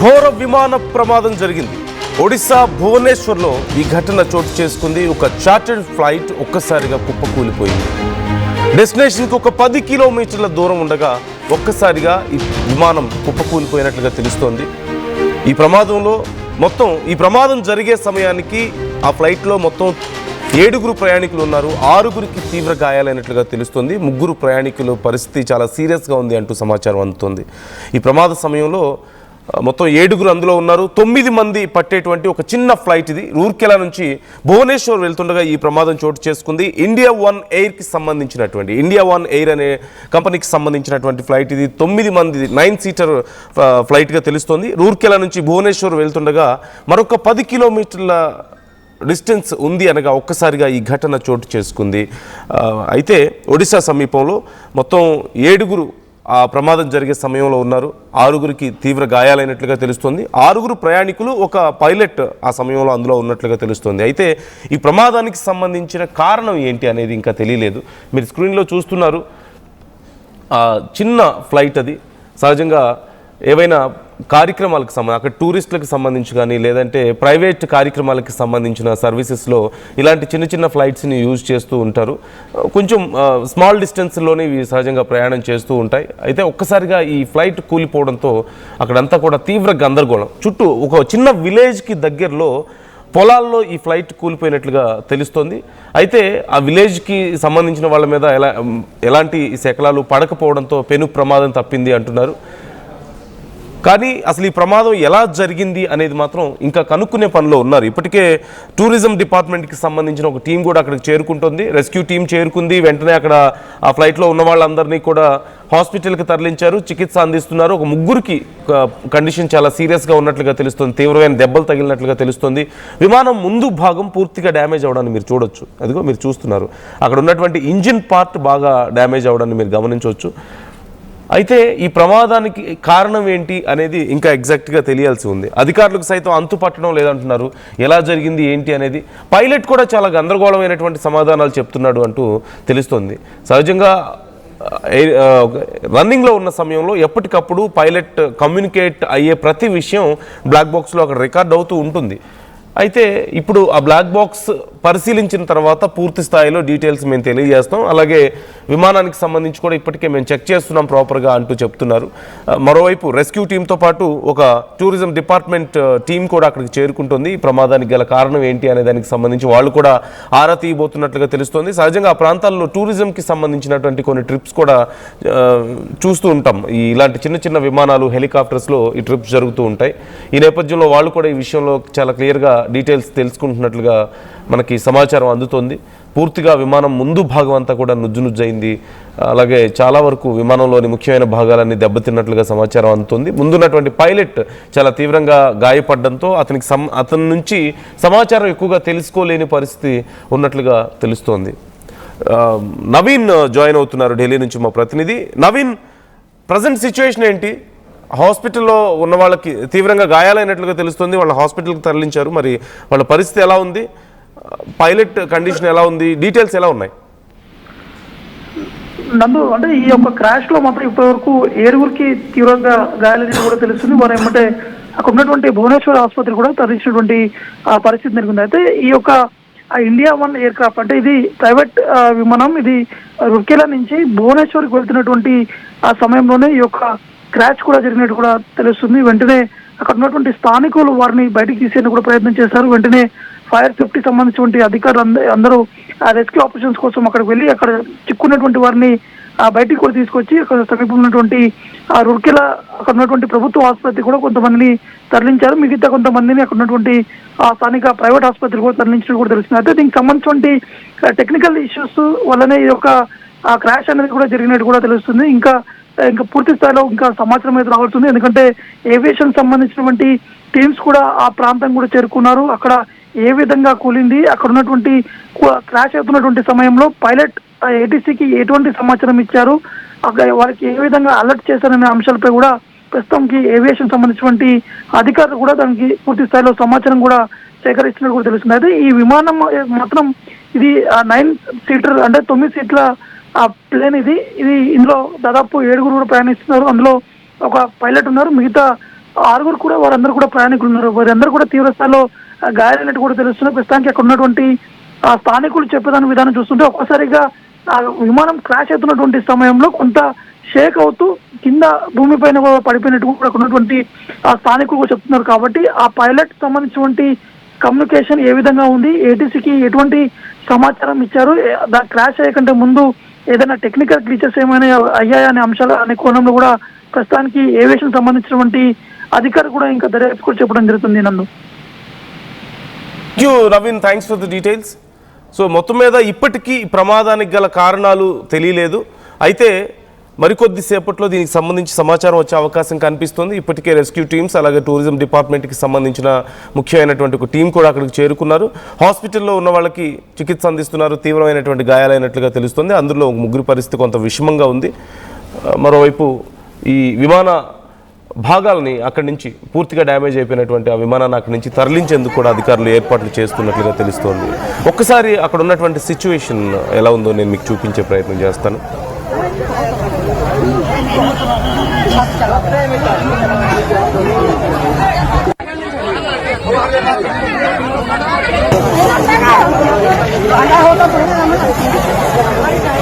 ఘోర విమాన ప్రమాదం జరిగింది. ఒడిశా భువనేశ్వర్లో ఈ ఘటన చోటు చేసుకుంది. ఒక చార్టర్డ్ ఫ్లైట్ ఒక్కసారిగా కుప్పకూలిపోయింది. డెస్టినేషన్కి ఒక 10 కిలోమీటర్ల దూరం ఉండగా ఒక్కసారిగా ఈ విమానం కుప్పకూలిపోయినట్లుగా తెలుస్తోంది. ఈ ప్రమాదం జరిగే సమయానికి ఆ ఫ్లైట్లో మొత్తం 7 ప్రయాణికులు ఉన్నారు. 6 తీవ్ర గాయాలైనట్లుగా తెలుస్తుంది. 3 ప్రయాణికుల పరిస్థితి చాలా సీరియస్గా ఉంది అంటూ సమాచారం అందుతుంది. ఈ ప్రమాద సమయంలో మొత్తం 7 అందులో ఉన్నారు. 9 మంది పట్టేటువంటి ఒక చిన్న ఫ్లైట్ ఇది. రూర్కెలా నుంచి భువనేశ్వర్ వెళ్తుండగా ఈ ప్రమాదం చోటు చేసుకుంది. ఇండియా వన్ ఎయిర్కి సంబంధించినటువంటి ఇండియా వన్ ఎయిర్ అనే కంపెనీకి సంబంధించినటువంటి ఫ్లైట్ ఇది. 9 మంది 9 సీటర్ ఫ్లైట్గా తెలుస్తోంది. రూర్కెలా నుంచి భువనేశ్వర్ వెళ్తుండగా మరొక 10 కిలోమీటర్ల డిస్టెన్స్ ఉంది అనగా ఒక్కసారిగా ఈ ఘటన చోటు చేసుకుంది. అయితే ఒడిశా సమీపంలో మొత్తం 7 ఆ ప్రమాదం జరిగే సమయంలో ఉన్నారు. 6 తీవ్ర గాయాలైనట్లుగా తెలుస్తుంది. 6 ప్రయాణికులు, ఒక పైలట్ ఆ సమయంలో అందులో ఉన్నట్లుగా తెలుస్తుంది. అయితే ఈ ప్రమాదానికి సంబంధించిన కారణం ఏంటి అనేది ఇంకా తెలియలేదు. మీరు స్క్రీన్లో చూస్తున్నారు, చిన్న ఫ్లైట్ అది. సహజంగా ఏవైనా కార్యక్రమాలకు అక్కడ టూరిస్టులకు సంబంధించి కానీ లేదంటే ప్రైవేట్ కార్యక్రమాలకు సంబంధించిన సర్వీసెస్లో ఇలాంటి చిన్న చిన్న ఫ్లైట్స్ని యూజ్ చేస్తూ ఉంటారు. కొంచెం స్మాల్ డిస్టెన్స్లోనే ఇవి సహజంగా ప్రయాణం చేస్తూ ఉంటాయి. అయితే ఒక్కసారిగా ఈ ఫ్లైట్ కూలిపోవడంతో అక్కడంతా కూడా తీవ్ర గందరగోళం. చుట్టూ ఒక చిన్న విలేజ్కి దగ్గరలో పొలాల్లో ఈ ఫ్లైట్ కూలిపోయినట్లుగా తెలుస్తోంది. అయితే ఆ విలేజ్కి సంబంధించిన వాళ్ళ మీద ఎలాంటి శకలాలు పడకపోవడంతో పెను ప్రమాదం తప్పింది అంటున్నారు. కానీ అసలు ఈ ప్రమాదం ఎలా జరిగింది అనేది మాత్రం ఇంకా కనుక్కునే పనిలో ఉన్నారు. ఇప్పటికే టూరిజం డిపార్ట్మెంట్కి సంబంధించిన ఒక టీం కూడా అక్కడికి చేరుకుంటుంది. రెస్క్యూ టీం చేరుకుంది. వెంటనే అక్కడ ఆ ఫ్లైట్లో ఉన్న వాళ్ళందరినీ కూడా హాస్పిటల్కి తరలించారు, చికిత్స అందిస్తున్నారు. ఒక 3 కండిషన్ చాలా సీరియస్గా ఉన్నట్లుగా తెలుస్తుంది. తీవ్రమైన దెబ్బలు తగిలినట్లుగా తెలుస్తుంది. విమానం ముందు భాగం పూర్తిగా డ్యామేజ్ అవడాన్ని మీరు చూడొచ్చు. అదిగో మీరు చూస్తున్నారు, అక్కడ ఉన్నటువంటి ఇంజిన్ పార్ట్ బాగా డ్యామేజ్ అవడాన్ని మీరు గమనించవచ్చు. అయితే ఈ ప్రమాదానికి కారణం ఏంటి అనేది ఇంకా ఎగ్జాక్ట్గా తెలియాల్సి ఉంది. అధికారులకు సైతం అంతు పట్టడం లేదంటున్నారు. ఎలా జరిగింది ఏంటి అనేది పైలట్ కూడా చాలా గందరగోళమైనటువంటి సమాధానాలు చెప్తున్నాడు అంటూ తెలుస్తోంది. సహజంగా రన్నింగ్లో ఉన్న సమయంలో ఎప్పటికప్పుడు పైలట్ కమ్యూనికేట్ అయ్యే ప్రతి విషయం బ్లాక్ బాక్స్లో అక్కడ రికార్డ్ అవుతూ ఉంటుంది. అయితే ఇప్పుడు ఆ బ్లాక్ బాక్స్ పరిశీలించిన తర్వాత పూర్తి స్థాయిలో డీటెయిల్స్ మేము తెలియజేస్తాం. అలాగే విమానానికి సంబంధించి కూడా ఇప్పటికే మేము చెక్ చేస్తున్నాం ప్రాపర్గా అంటూ చెప్తున్నారు. మరోవైపు రెస్క్యూ టీంతో పాటు ఒక టూరిజం డిపార్ట్మెంట్ టీం కూడా అక్కడికి చేరుకుంటుంది. ఈ ప్రమాదానికి గల కారణం ఏంటి అనే దానికి సంబంధించి వాళ్ళు కూడా ఆరా తీయబోతున్నట్లుగా తెలుస్తోంది. సహజంగా ఆ ప్రాంతాల్లో టూరిజంకి సంబంధించినటువంటి కొన్ని ట్రిప్స్ కూడా చూస్తూ ఉంటాం. ఇలాంటి చిన్న చిన్న విమానాలు, హెలికాప్టర్స్లో ఈ ట్రిప్స్ జరుగుతూ ఉంటాయి. ఈ నేపథ్యంలో వాళ్ళు కూడా ఈ విషయంలో చాలా క్లియర్గా డీటెయిల్స్ తెలుసుకుంటున్నట్లుగా మనకి సమాచారం అందుతోంది. పూర్తిగా విమానం ముందు భాగం అంతా కూడా నుజ్జునుజ్జయింది. అలాగే చాలా వరకు విమానంలోని ముఖ్యమైన భాగాలన్నీ దెబ్బతిన్నట్లుగా సమాచారం అందుతుంది. ముందున్నటువంటి పైలట్ చాలా తీవ్రంగా గాయపడడంతో అతని నుంచి సమాచారం ఎక్కువగా తెలుసుకోలేని పరిస్థితి ఉన్నట్లుగా తెలుస్తోంది. నవీన్ జాయిన్ అవుతున్నారు ఢిల్లీ నుంచి మా ప్రతినిధి. నవీన్, ప్రజెంట్ సిచ్యువేషన్ ఏంటి? హాస్పిటల్లో ఉన్న వాళ్ళకి తీవ్రంగా గాయాలైనట్లుగా తెలుస్తుంది. వాళ్ళ హాస్పిటల్కి తరలించారు. మరి వాళ్ళ పరిస్థితి ఎలా ఉంది? పైలట్ కండిషన్ ఎలా ఉంది? డీటెయిల్స్ ఎలా ఉన్నాయి? నందు, అంటే ఈ యొక్క క్రాష్ లో మాత్రం ఇప్పటి వరకు 7 తీవ్రంగా గాయాలని కూడా తెలుస్తుంది. వారు ఏమంటే అక్కడ ఉన్నటువంటి భువనేశ్వర్ ఆసుపత్రి కూడా తరలించినటువంటి పరిస్థితి జరిగింది. అయితే ఈ యొక్క ఇండియా వన్ ఎయిర్ క్రాఫ్ట్ అంటే ఇది ప్రైవేట్ విమానం. ఇది రూర్కెలా నుంచి భువనేశ్వర్కి వెళ్తున్నటువంటి ఆ సమయంలోనే ఈ యొక్క క్రాష్ కూడా జరిగినట్టు కూడా తెలుస్తుంది. వెంటనే అక్కడ ఉన్నటువంటి స్థానికులు వారిని బయటికి తీసేందుకు కూడా ప్రయత్నం చేశారు. వెంటనే ఫైర్ సేఫ్టీ సంబంధించినటువంటి అధికారులు అందరూ రెస్క్యూ ఆపరేషన్స్ కోసం అక్కడికి వెళ్ళి అక్కడ చిక్కున్నటువంటి వారిని బయటికి కూడా తీసుకొచ్చి అక్కడ సమీపంలో ఉన్నటువంటి రూర్కెలా అక్కడ ఉన్నటువంటి ప్రభుత్వ ఆసుపత్రి కూడా కొంతమందిని తరలించారు. మిగతా కొంతమందిని అక్కడ ఉన్నటువంటి స్థానిక ప్రైవేట్ ఆసుపత్రి కూడా తరలించినట్టు కూడా తెలుస్తుంది. అయితే దీనికి సంబంధించినటువంటి టెక్నికల్ ఇష్యూస్ వల్లనే ఈ యొక్క క్రాష్ అనేది కూడా జరిగినట్టు కూడా తెలుస్తుంది. ఇంకా పూర్తి స్థాయిలో ఇంకా సమాచారం అయితే రావాల్సింది. ఎందుకంటే ఏవియేషన్ సంబంధించినటువంటి టీమ్స్ కూడా ఆ ప్రాంతం కూడా చేరుకున్నారు. అక్కడ ఏ విధంగా కూలింది, అక్కడ ఉన్నటువంటి క్రాష్ అవుతున్నటువంటి సమయంలో పైలట్ ఏటీసీకి ఎటువంటి సమాచారం ఇచ్చారు, అక్కడ వారికి ఏ విధంగా అలర్ట్ చేశారనే అంశాలపై కూడా ప్రస్తుతంకి ఏవియేషన్ సంబంధించినటువంటి అధికారులు కూడా దానికి పూర్తి స్థాయిలో సమాచారం కూడా సేకరిస్తున్నట్టు కూడా తెలుస్తుంది. అయితే ఈ విమానం మాత్రం ఇది 9 సీటర్ అంటే 9 సీట్ల ప్లేన్ ఇది. ఇందులో దాదాపు 7 కూడా ప్రయాణిస్తున్నారు. అందులో ఒక పైలట్ ఉన్నారు. మిగతా 6 కూడా వారందరూ కూడా ప్రయాణికులు ఉన్నారు. వారందరూ కూడా తీవ్ర స్థాయిలో గాయాలైనట్టు కూడా తెలుస్తున్నారు. ప్రస్తుతానికి అక్కడ ఉన్నటువంటి స్థానికులు చెప్పేదాని విధానం చూస్తుంటే ఒక్కసారిగా ఆ విమానం క్రాష్ అవుతున్నటువంటి సమయంలో కొంత షేక్ అవుతూ కింద భూమిపైన పడిపోయినట్టు కూడా ఉన్నటువంటి స్థానికులు కూడా చెప్తున్నారు. కాబట్టి ఆ పైలట్ సంబంధించినటువంటి కమ్యూనికేషన్ ఏ విధంగా ఉంది, ఏటీసీకి ఎటువంటి సమాచారం ఇచ్చారు, క్రాష్ అయ్యకంటే ముందు ఏదైనా టెక్నికల్ గ్లిచెస్ ఏమైనా అయ్యాయా అనే అంశాలు అనే కోణంలో కూడా ప్రస్తుతానికి ఏవియేషన్ సంబంధించినటువంటి అధికారులు కూడా ఇంకా దర్యాప్తు కూడా చెప్పడం జరుగుతుంది. నందు Naveen, thanks for the details. So మొత్తం మీద ఇప్పటికీ ప్రమాదానికి గల కారణాలు తెలియలేదు. అయితే మరికొద్ది సేపట్లో దీనికి సంబంధించి సమాచారం వచ్చే అవకాశం కనిపిస్తుంది. ఇప్పటికే రెస్క్యూ టీమ్స్ అలాగే టూరిజం డిపార్ట్మెంట్కి సంబంధించిన ముఖ్యమైనటువంటి ఒక టీం కూడా అక్కడికి చేరుకున్నారు. హాస్పిటల్లో ఉన్న వాళ్ళకి చికిత్స అందిస్తున్నారు. తీవ్రమైనటువంటి గాయాలైనట్లుగా తెలుస్తుంది. అందులో ముగ్గురు పరిస్థితి కొంత విషమంగా ఉంది. మరోవైపు ఈ విమాన భాగాలని అక్కడి నుంచి పూర్తిగా డ్యామేజ్ అయిపోయినటువంటి ఆ విమానాన్ని అక్కడి నుంచి తరలించేందుకు కూడా అధికారులు ఏర్పాట్లు చేస్తున్నట్లుగా తెలుస్తోంది. ఒక్కసారి అక్కడ ఉన్నటువంటి సిచ్యువేషన్ ఎలా ఉందో నేను మీకు చూపించే ప్రయత్నం చేస్తాను.